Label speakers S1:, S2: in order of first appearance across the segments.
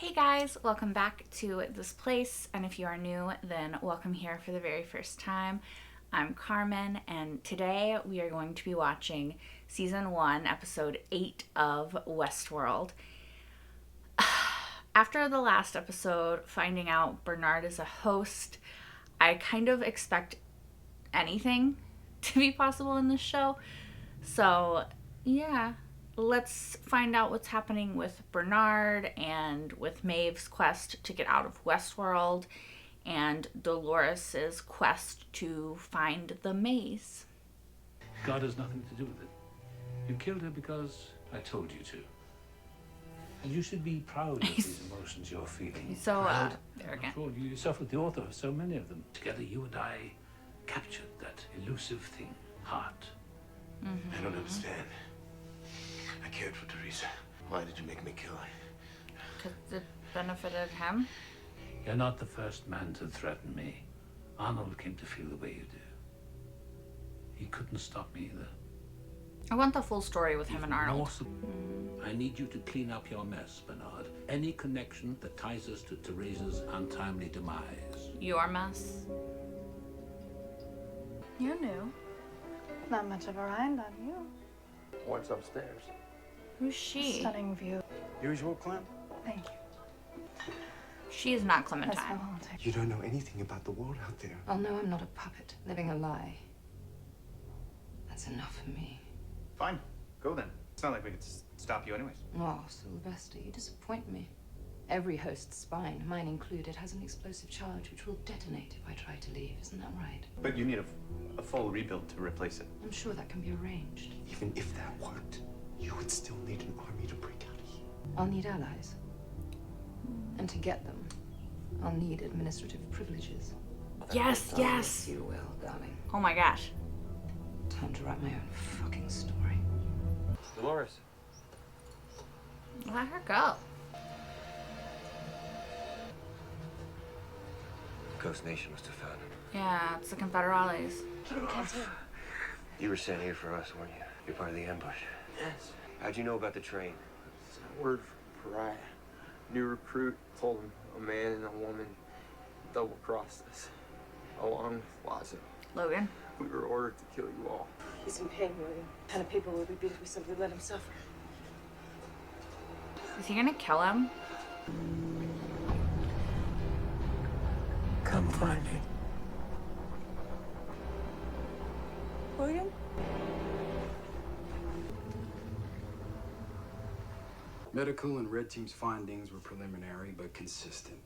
S1: Hey guys, welcome back to this place, and if you are new, then welcome here for the very first time. I'm Carmen, and today we are going to be watching Season 1, Episode 8 of Westworld. After the last episode, finding out Bernard is a host, I kind of expect anything to be possible in this show. So, yeah. Let's find out what's happening with Bernard and with Maeve's quest to get out of Westworld and Dolores's quest to find the maze.
S2: God has nothing to do with it. You killed her because I told you to. And you should be proud of these emotions you're feeling.
S1: He's so arrogant.
S2: After all, you yourself were the author of so many of them. Together, you and I captured that elusive thing, heart.
S3: I don't understand. I cared for Teresa. Why did you make me kill her?
S1: Because it benefited him.
S2: You're not the first man to threaten me. Arnold came to feel the way you do. He couldn't stop me either.
S1: I want the full story with him and Arnold.
S2: I need you to clean up your mess, Bernard. Any connection that ties us to Teresa's untimely demise.
S1: Your mess.
S4: You're new. Not much of a rind on you.
S3: What's upstairs?
S1: Who's she?
S4: Stunning view.
S3: Usual Clem.
S4: Thank you.
S1: She is not
S4: That's
S1: Clementine.
S4: how I'll take
S3: You don't know anything about the world out there.
S5: Oh no, I'm not a puppet living a lie. That's enough for me.
S6: Fine. Go then. It's not like we could stop you anyways.
S5: Oh, Sylvester, you disappoint me. Every host's spine, mine included, has an explosive charge which will detonate if I try to leave. Isn't that right?
S6: But you need a full rebuild to replace it.
S5: I'm sure that can be arranged.
S3: Even if that worked, you would still need an army to break out of here.
S5: I'll need allies. And to get them, I'll need administrative privileges.
S1: Yes, yes.
S5: You will, darling.
S1: Oh my gosh.
S5: Time to write my own fucking story.
S6: Dolores.
S1: Let her go.
S3: Ghost Nation must have found him.
S1: Yeah, it's the Confederales.
S3: You were sent here for us, weren't you? You're part of the ambush.
S7: Yes.
S3: How'd you know about the train?
S7: It's a word for pariah. New recruit told him a man and a woman double-crossed us, along with Lazo.
S1: Logan.
S7: We were ordered to kill you all.
S8: He's in pain, William. What kind of people would we be if we simply let him suffer?
S1: Is he gonna kill him?
S3: Come find me.
S8: William?
S9: Medical and Red Team's findings were preliminary but consistent.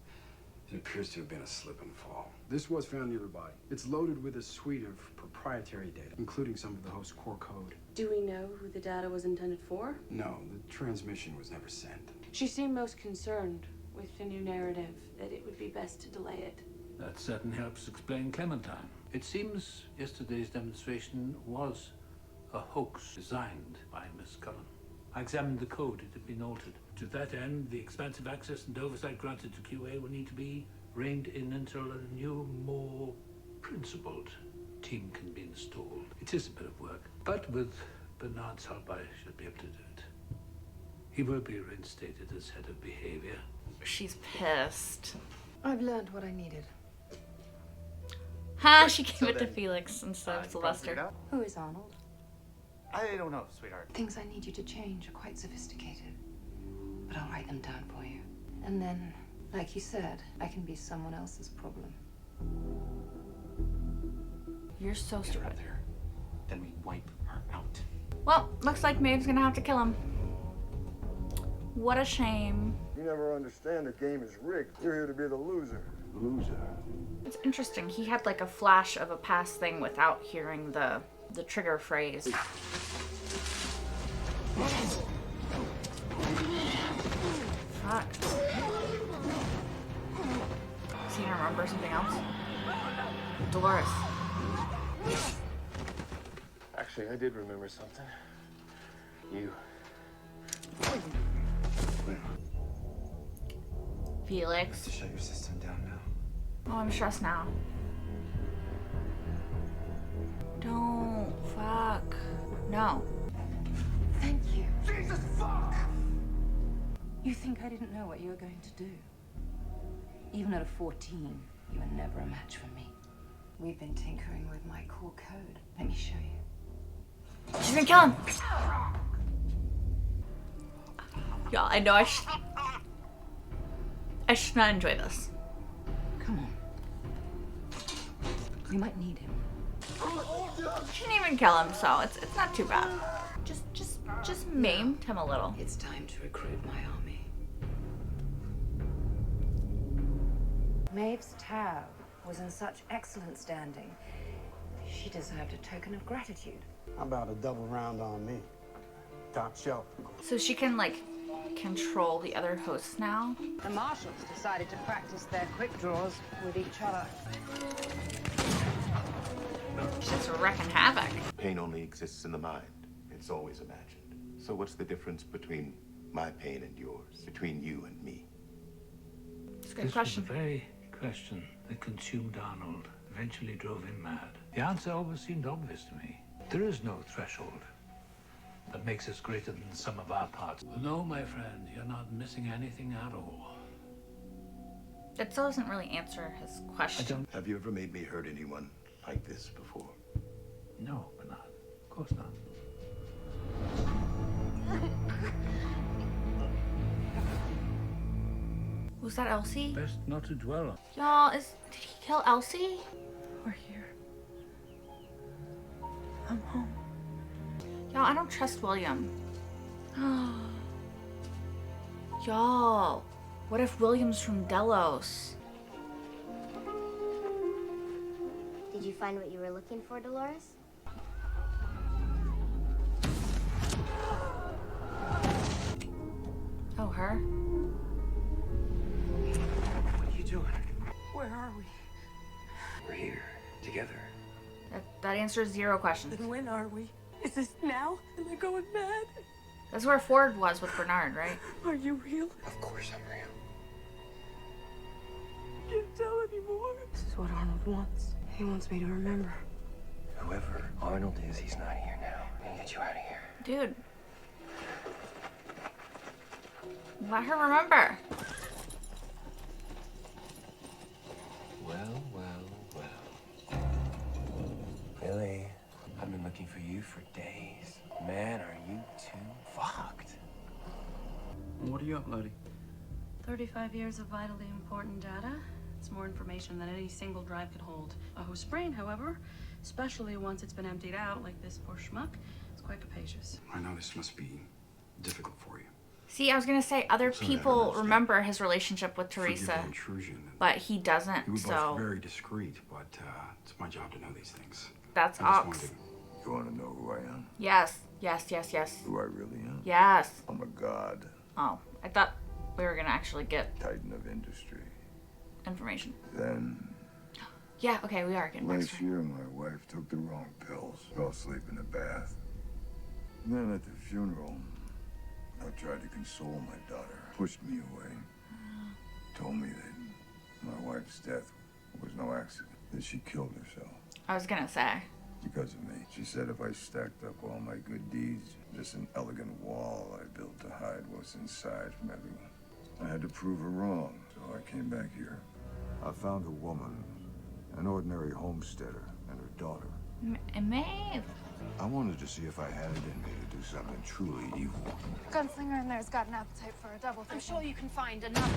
S9: It appears to have been a slip and fall. This was found near the body. It's loaded with a suite of proprietary data, including some of the host's core code.
S8: Do we know who the data was intended for?
S9: No, the transmission was never sent.
S8: She seemed most concerned with the new narrative, that it would be best to delay it.
S2: That certainly helps explain Clementine. It seems yesterday's demonstration was a hoax designed by Miss Cullen. I examined the code. It had been altered. To that end, the expansive access and oversight granted to QA will need to be reined in until a new, more principled team can be installed. It is a bit of work, but with Bernard's help, I should be able to do it. He will be reinstated as head of behavior.
S1: She's pissed.
S5: I've learned what I needed.
S1: Ha! She gave
S6: So
S1: it to
S6: then,
S1: Felix instead of
S6: you probably figured
S1: Sylvester.
S6: out?
S5: Who is Arnold?
S6: I don't know, sweetheart.
S5: Things I need you to change are quite sophisticated. But I'll write them down for you. And then, like you said, I can be someone else's problem.
S1: You're so
S6: Get her
S1: stupid.
S6: out there. Then we wipe her out.
S1: Well, looks like Maeve's gonna have to kill him. What a shame.
S10: You never understand the game is rigged. You're here to be the loser.
S3: Loser.
S1: It's interesting. He had like a flash of a past thing without hearing the trigger phrase. Fuck. Is he gonna remember something else? Dolores.
S3: Actually, I did remember something. You.
S1: Felix.
S7: To shut your system down now.
S1: Oh, I'm stressed now. Don't. Fuck. No.
S5: Thank you.
S7: Jesus fuck!
S5: You think I didn't know what you were going to do? Even at a 14, you were never a match for me. We've been tinkering with my core code. Let me show you.
S1: She's gonna kill him. Y'all, I know I should not enjoy this.
S5: Come on. We might need him.
S1: She didn't even kill him, so it's not too bad. Just maimed him a little.
S5: It's time to recruit my army. Maeve's Tau was in such excellent standing. She deserved a token of gratitude.
S10: How about a double round on me? Top shelf.
S1: So she can like control the other hosts now.
S5: The marshals decided to practice their quick draws with each other.
S1: She's just wrecking havoc.
S3: Pain only exists in the mind. It's always imagined. So what's the difference between my pain and yours? Between you and me?
S1: It's a good
S2: This
S1: question.
S2: was the very question that consumed Arnold, eventually drove him mad. The answer always seemed obvious to me. There is no threshold that makes us greater than the sum of our parts. No, my friend, you're not missing anything at all.
S1: That still doesn't really answer his question.
S3: Have you ever made me hurt anyone like this before?
S2: No, Bernard. Of course not.
S1: Was that Elsie?
S2: Best not to dwell on.
S1: Y'all, did he kill Elsie?
S4: We're here. I'm home.
S1: Y'all, I don't trust William. Y'all, what if William's from Delos?
S11: Did you find what you were looking for, Dolores?
S1: Oh, her?
S9: What are you doing?
S4: Where are we?
S9: We're here, together.
S1: That answers 0 questions.
S4: Then when are we? Is this now? Am I going mad?
S1: That's where Ford was with Bernard, right?
S4: Are you real?
S9: Of course I'm real.
S4: Can't tell anymore. This is what Arnold wants. He wants me to remember.
S9: Whoever Arnold is, he's not here now. We can get you out of here.
S1: Dude. Let her remember.
S9: Well, well, well. Billy, I've been looking for you for days. Man, are you two fucked.
S6: What are you uploading?
S8: 35 years of vitally important data. It's more information than any single drive could hold. A host brain, however, especially once it's been emptied out like this poor schmuck, is quite capacious.
S9: I know this must be difficult for you.
S1: See, I was gonna say other people remember his relationship with
S9: Forgive
S1: Teresa,
S9: the intrusion.
S1: but he doesn't.
S9: You were
S1: So
S9: both very discreet, but it's my job to know these things.
S1: that's
S9: I just
S1: Ox.
S9: wanted to...
S10: You want to know who I am?
S1: Yes, yes, yes, yes,
S10: Who I really am?
S1: yes.
S10: I'm a god,
S1: Oh, I thought we were gonna actually get
S10: titan of industry.
S1: information.
S10: Then,
S1: Yeah, okay, we are getting
S10: last
S1: backstory.
S10: year, my wife took the wrong pills. Fell asleep in the bath. And then at the funeral, I tried to console my daughter. Pushed me away. Told me that my wife's death was no accident. That she killed herself.
S1: I was gonna say.
S10: Because of me. She said if I stacked up all my good deeds, just an elegant wall I built to hide what's inside from everyone. I had to prove her wrong, so I came back here. I found a woman, an ordinary homesteader, and her daughter.
S1: Maeve.
S10: I wanted to see if I had it in me to do something truly evil.
S4: Gunslinger in there's got an appetite for a double.
S8: I'm sure you can find enough.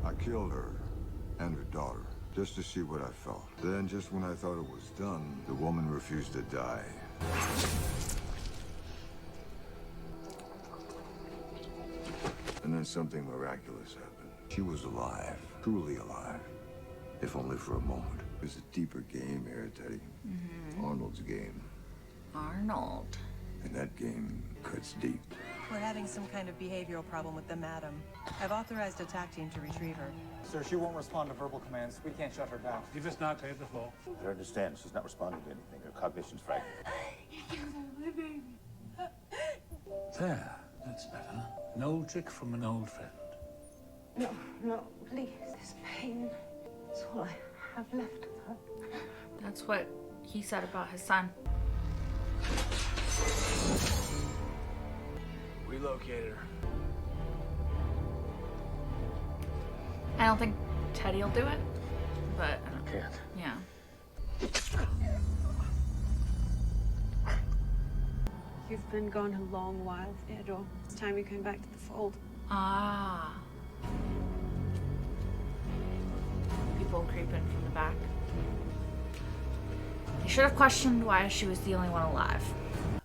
S10: I killed her and her daughter, just to see what I felt. Then, just when I thought it was done, the woman refused to die. And then something miraculous happened. She was alive, truly alive, if only for a moment. There's a deeper game here, Teddy. Arnold's game.
S1: Arnold.
S10: And that game cuts deep.
S12: We're having some kind of behavioral problem with the madam. I've authorized a TAC team to retrieve her.
S6: Sir, she won't respond to verbal commands. We can't shut her down.
S2: Give us now clear the floor.
S3: I understand. She's not responding to anything. Her cognition's fragmented.
S2: There, that's better. An old trick from an old friend.
S4: No, no, please. This pain is all I have left of her.
S1: That's what he said about his son.
S9: We located her.
S1: I don't think Teddy will do it, but I don't,
S7: Can't.
S1: yeah.
S4: You've been gone a long while, Theodore. It's time you came back to the fold.
S1: Ah. People creeping from the back. They should have questioned why she was the only one alive.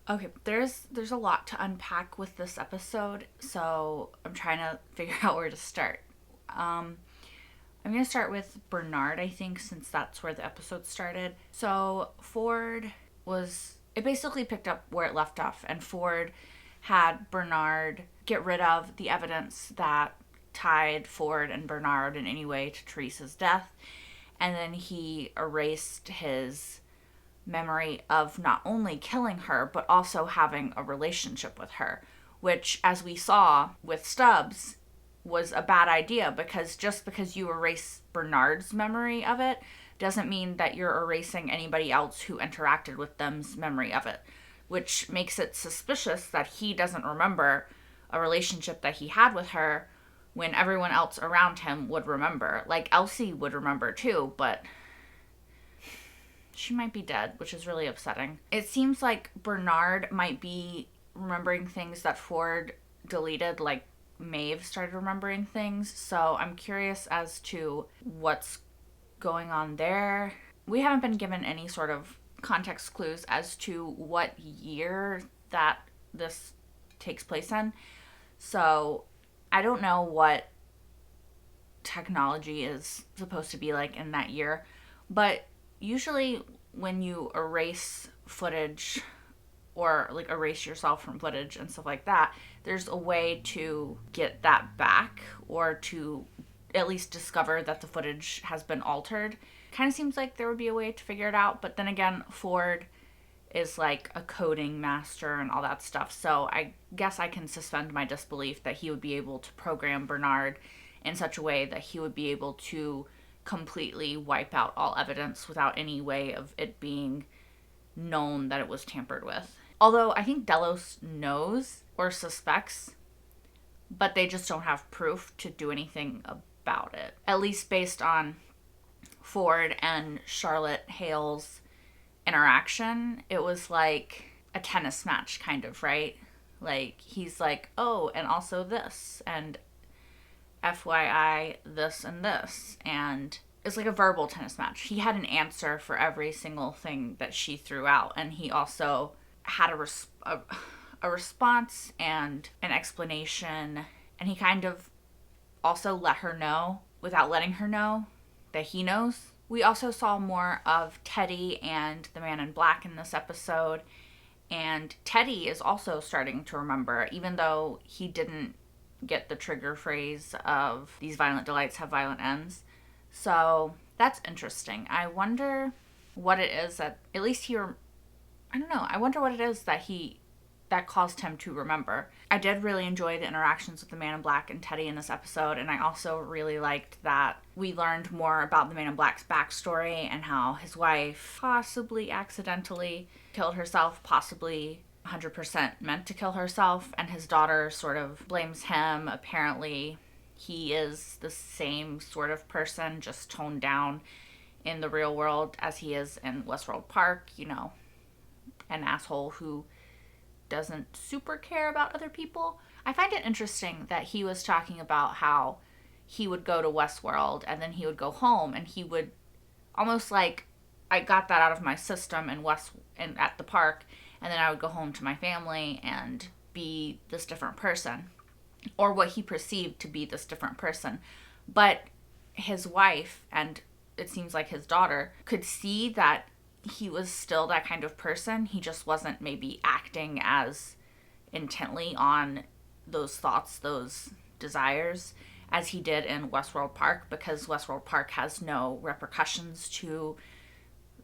S1: Okay, there's a lot to unpack with this episode, so I'm trying to figure out where to start. I'm going to start with Bernard, I think, since that's where the episode started. So it basically picked up where it left off, and Ford had Bernard get rid of the evidence that tied Ford and Bernard in any way to Teresa's death, and then he erased his memory of not only killing her, but also having a relationship with her, which, as we saw with Stubbs, was a bad idea, because just because you erase Bernard's memory of it doesn't mean that you're erasing anybody else who interacted with them's memory of it, which makes it suspicious that he doesn't remember a relationship that he had with her when everyone else around him would remember. Like, Elsie would remember too, but she might be dead, which is really upsetting. It seems like Bernard might be remembering things that Ford deleted, like Maeve started remembering things, so I'm curious as to what's going on there. We haven't been given any sort of context clues as to what year that this takes place in, so I don't know what technology is supposed to be like in that year, but usually when you erase footage or like erase yourself from footage and stuff like that, there's a way to get that back, or to at least discover that the footage has been altered. Kind of seems like there would be a way to figure it out, but then again, Ford is like a coding master and all that stuff, so I guess I can suspend my disbelief that he would be able to program Bernard in such a way that he would be able to completely wipe out all evidence without any way of it being known that it was tampered with. Although I think Delos knows or suspects, but they just don't have proof to do anything about it. At least based on Ford and Charlotte Hale's interaction, it was like a tennis match kind of, right? Like, he's like, oh, and also this, and FYI, this and this, and it's like a verbal tennis match. He had an answer for every single thing that she threw out, and he also had a response and an explanation, and he kind of also let her know without letting her know that he knows. We also saw more of Teddy and the Man in Black in this episode, and Teddy is also starting to remember, even though he didn't get the trigger phrase of these violent delights have violent ends. So that's interesting. I wonder what it is that, at least I wonder what it is that caused him to remember. I did really enjoy the interactions with the Man in Black and Teddy in this episode, and I also really liked that we learned more about the Man in Black's backstory and how his wife possibly accidentally killed herself, possibly 100% meant to kill herself, and his daughter sort of blames him. Apparently, he is the same sort of person, just toned down in the real world as he is in Westworld Park, an asshole who doesn't super care about other people. I find it interesting that he was talking about how he would go to Westworld and then he would go home, and he would almost like, I got that out of my system and at the park, and then I would go home to my family and be this different person, or what he perceived to be this different person. But his wife, and it seems like his daughter, could see that he was still that kind of person. He just wasn't maybe acting as intently on those thoughts, those desires, as he did in Westworld Park, because Westworld Park has no repercussions to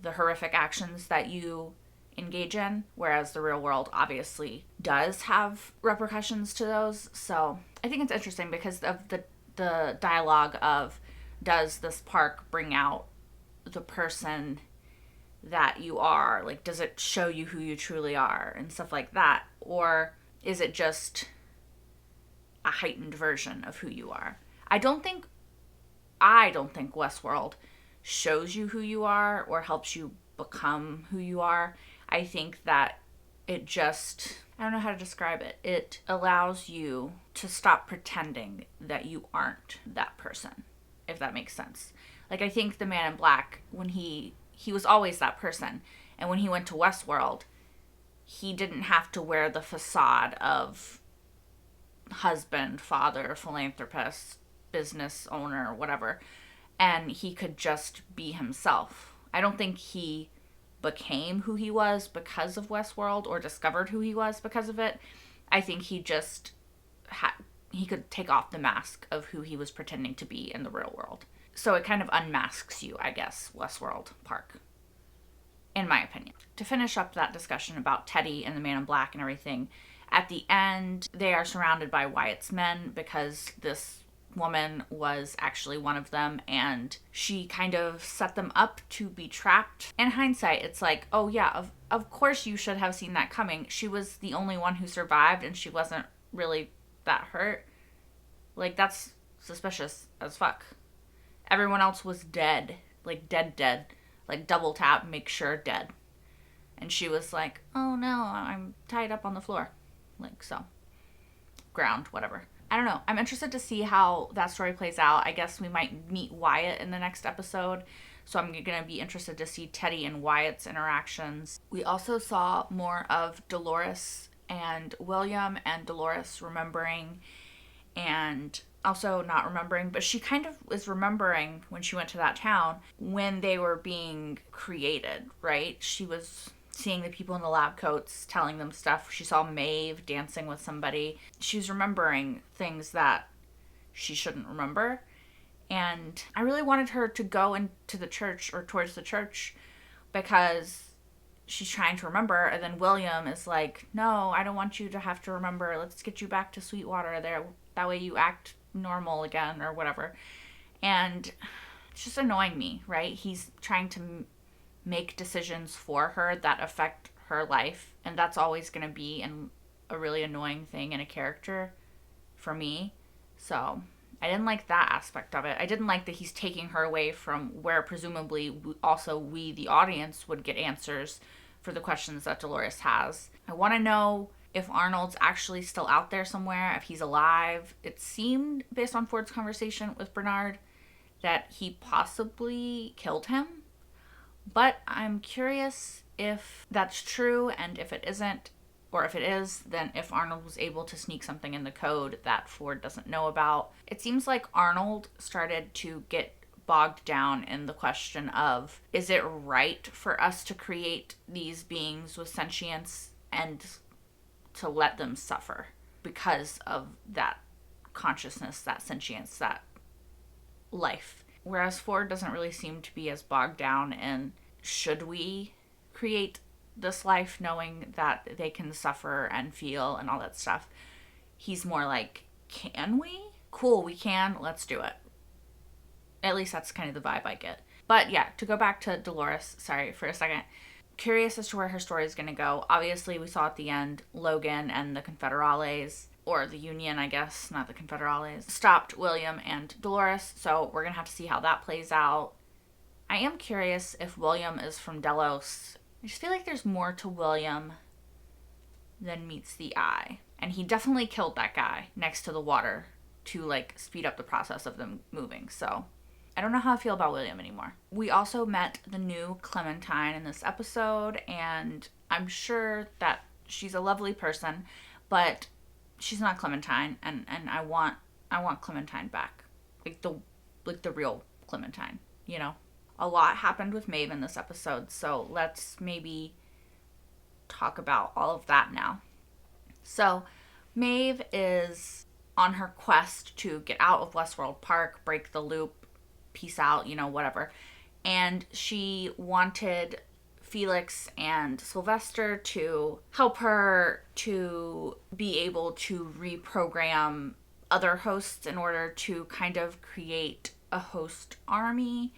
S1: the horrific actions that you engage in, whereas the real world obviously does have repercussions to those. So I think it's interesting because of the dialogue of, does this park bring out the person that you are? Like, does it show you who you truly are and stuff like that? Or is it just a heightened version of who you are? I don't think Westworld shows you who you are or helps you become who you are. I think that it just, I don't know how to describe it. It allows you to stop pretending that you aren't that person, if that makes sense. Like, I think the Man in Black, when he was always that person. And when he went to Westworld, he didn't have to wear the facade of husband, father, philanthropist, business owner, whatever. And he could just be himself. I don't think he became who he was because of Westworld or discovered who he was because of it. I think he just he could take off the mask of who he was pretending to be in the real world. So it kind of unmasks you, I guess, Westworld Park, in my opinion. To finish up that discussion about Teddy and the Man in Black and everything, at the end, they are surrounded by Wyatt's men because this woman was actually one of them, and she kind of set them up to be trapped. In hindsight, it's like, oh yeah, of course you should have seen that coming. She was the only one who survived, and she wasn't really that hurt. Like, that's suspicious as fuck. Everyone else was dead. Like, dead. Like, double tap, make sure dead. And she was like, oh no, I'm tied up on the floor. Like, so. Ground, whatever. I don't know. I'm interested to see how that story plays out. I guess we might meet Wyatt in the next episode. So I'm going to be interested to see Teddy and Wyatt's interactions. We also saw more of Dolores and William, and Dolores remembering and also not remembering, but she kind of was remembering when she went to that town when they were being created, right? She was seeing the people in the lab coats, telling them stuff. She saw Maeve dancing with somebody. She was remembering things that she shouldn't remember. And I really wanted her to go into the church or towards the church because she's trying to remember. And then William is like, no, I don't want you to have to remember. Let's get you back to Sweetwater there. That way you act normal again or whatever. And it's just annoying me, right? He's trying to make decisions for her that affect her life, and that's always going to be a really annoying thing in a character for me. So I didn't like that aspect of it. I didn't like that he's taking her away from where presumably also we, the audience, would get answers for the questions that Dolores has. I want to know if Arnold's actually still out there somewhere, if he's alive. It seemed, based on Ford's conversation with Bernard, that he possibly killed him. But I'm curious if that's true, and if it isn't, or if it is, then if Arnold was able to sneak something in the code that Ford doesn't know about. It seems like Arnold started to get bogged down in the question of, is it right for us to create these beings with sentience and to let them suffer because of that consciousness, that sentience, that life? Whereas Ford doesn't really seem to be as bogged down in, should we create this life knowing that they can suffer and feel and all that stuff. He's more like, can we? Cool, we can. Let's do it. At least that's kind of the vibe I get. But yeah, to go back to Dolores, sorry for a second. Curious as to where her story is going to go. Obviously, we saw at the end Logan and the Confederales, or the Union, I guess, not the Confederales, stopped William and Dolores, so we're going to have to see how that plays out. I am curious if William is from Delos. I just feel like there's more to William than meets the eye. And he definitely killed that guy next to the water to, like, speed up the process of them moving, so I don't know how I feel about William anymore. We also met the new Clementine in this episode, and I'm sure that she's a lovely person, but she's not Clementine, and I want Clementine back. Like the real Clementine, you know? A lot happened with Maeve in this episode, so let's maybe talk about all of that now. So, Maeve is on her quest to get out of Westworld Park, break the loop, peace out, you know, whatever. And she wanted Felix and Sylvester to help her to be able to reprogram other hosts in order to kind of create a host army.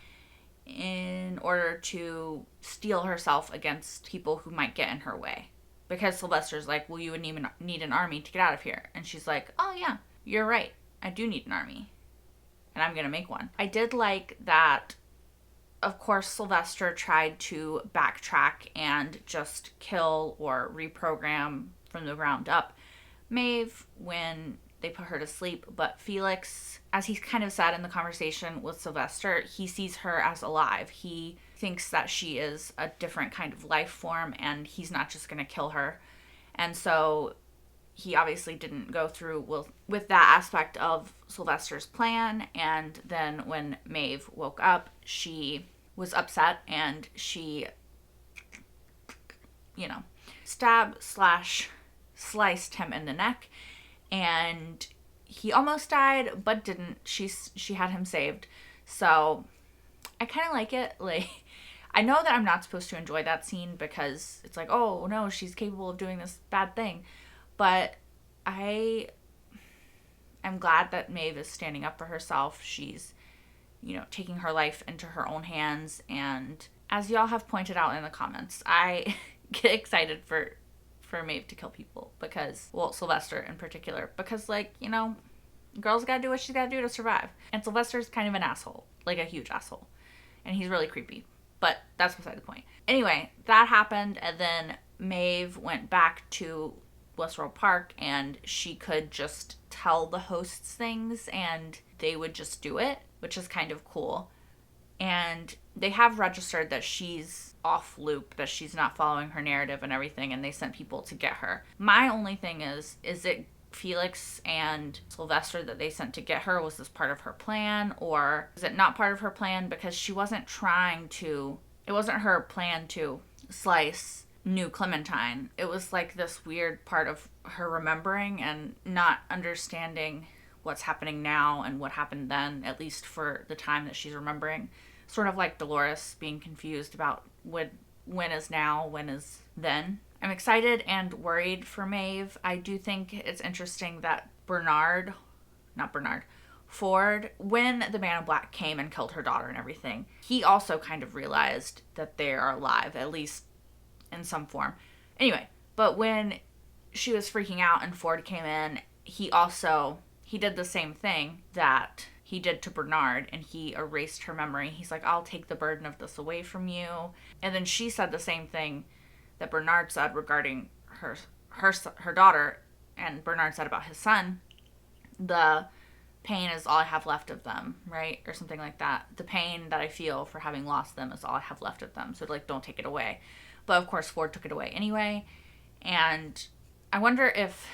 S1: in order to steel herself against people who might get in her way. Because Sylvester's like, well, you would need an army to get out of here. And she's like, oh yeah, you're right. I do need an army. And I'm going to make one. I did like that, of course, Sylvester tried to backtrack and just kill or reprogram from the ground up Maeve when they put her to sleep. But Felix, as he's kind of said in the conversation with Sylvester, he sees her as alive. He thinks that she is a different kind of life form and he's not just going to kill her. And so he obviously didn't go through with that aspect of Sylvester's plan. And then when Maeve woke up, she was upset and she, sliced him in the neck. And he almost died, but didn't. She had him saved. So I kind of like it. Like, I know that I'm not supposed to enjoy that scene because it's like, oh no, she's capable of doing this bad thing. But I am glad that Maeve is standing up for herself. She's, taking her life into her own hands. And as y'all have pointed out in the comments, I get excited for Maeve to kill people because, well, Sylvester in particular, because, girls gotta do what she's gotta do to survive. And Sylvester's kind of an asshole, like a huge asshole. And he's really creepy. But that's beside the point. Anyway, that happened, and then Maeve went back to Westworld Park, and she could just tell the hosts things, and they would just do it, which is kind of cool. And they have registered that she's off loop, that she's not following her narrative and everything, and they sent people to get her. My only thing is it Felix and Sylvester that they sent to get her? Was this part of her plan, or is it not part of her plan? Because she wasn't trying to, it wasn't her plan to slice New Clementine. It was like this weird part of her remembering and not understanding what's happening now and what happened then, at least for the time that she's remembering. Sort of like Dolores being confused about when is now, when is then. I'm excited and worried for Maeve. I do think it's interesting that Ford, when the Man in Black came and killed her daughter and everything, he also kind of realized that they are alive, at least in some form. Anyway, but when she was freaking out and Ford came in, he did the same thing that he did to Bernard, and he erased her memory. He's like, I'll take the burden of this away from you. And then she said the same thing that Bernard said regarding her daughter, and Bernard said about his son. The pain is all I have left of them, right? Or something like that. The pain that I feel for having lost them is all I have left of them. So, don't take it away. But, of course, Ford took it away anyway. And I wonder if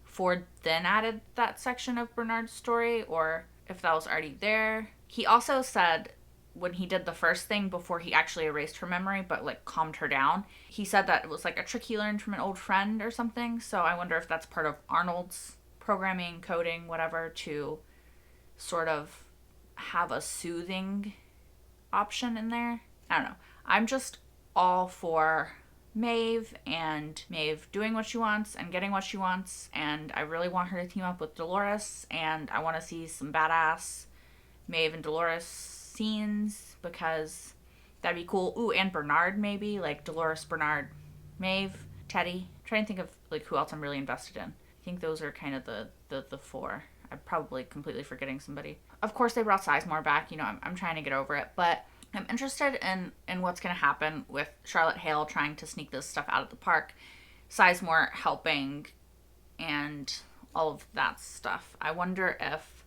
S1: Ford then added that section of Bernard's story, or if that was already there. He also said, when he did the first thing before he actually erased her memory, but calmed her down, he said that it was a trick he learned from an old friend or something. So I wonder if that's part of Arnold's programming, coding, whatever, to sort of have a soothing option in there. I don't know. I'm just all for Maeve and Maeve doing what she wants and getting what she wants, and I really want her to team up with Dolores, and I want to see some badass Maeve and Dolores scenes because that'd be cool. Ooh, and Bernard maybe, Dolores, Bernard, Maeve, Teddy. I'm trying to think of who else I'm really invested in. I think those are kind of the four. I'm probably completely forgetting somebody. Of course, they brought Sizemore back. I'm trying to get over it, but I'm interested in what's going to happen with Charlotte Hale trying to sneak this stuff out of the park, Sizemore helping, and all of that stuff. I wonder if,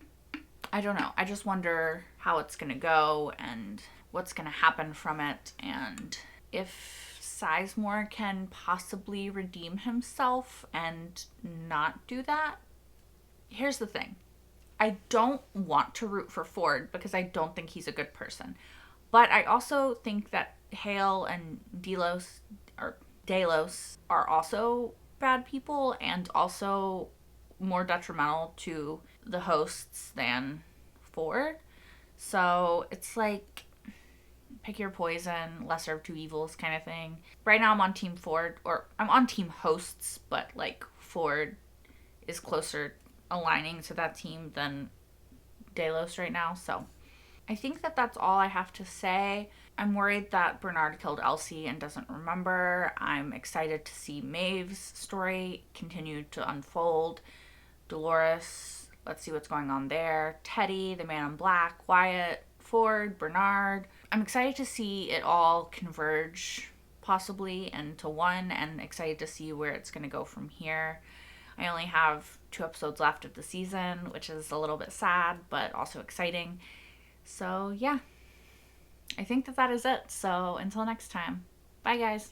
S1: I don't know, I just wonder how it's going to go and what's going to happen from it, and if Sizemore can possibly redeem himself and not do that. Here's the thing. I don't want to root for Ford because I don't think he's a good person. But I also think that Hale and Delos are also bad people and also more detrimental to the hosts than Ford. So it's pick your poison, lesser of two evils kind of thing. Right now I'm on Team Ford, or I'm on Team Hosts, but Ford is closer aligning to that team than Delos right now. So I think that that's all I have to say. I'm worried that Bernard killed Elsie and doesn't remember. I'm excited to see Maeve's story continue to unfold. Dolores, let's see what's going on there. Teddy, the Man in Black, Wyatt, Ford, Bernard. I'm excited to see it all converge possibly into one, and excited to see where it's going to go from here. I only have 2 episodes left of the season, which is a little bit sad, but also exciting. So yeah, I think that is it. So until next time, bye guys.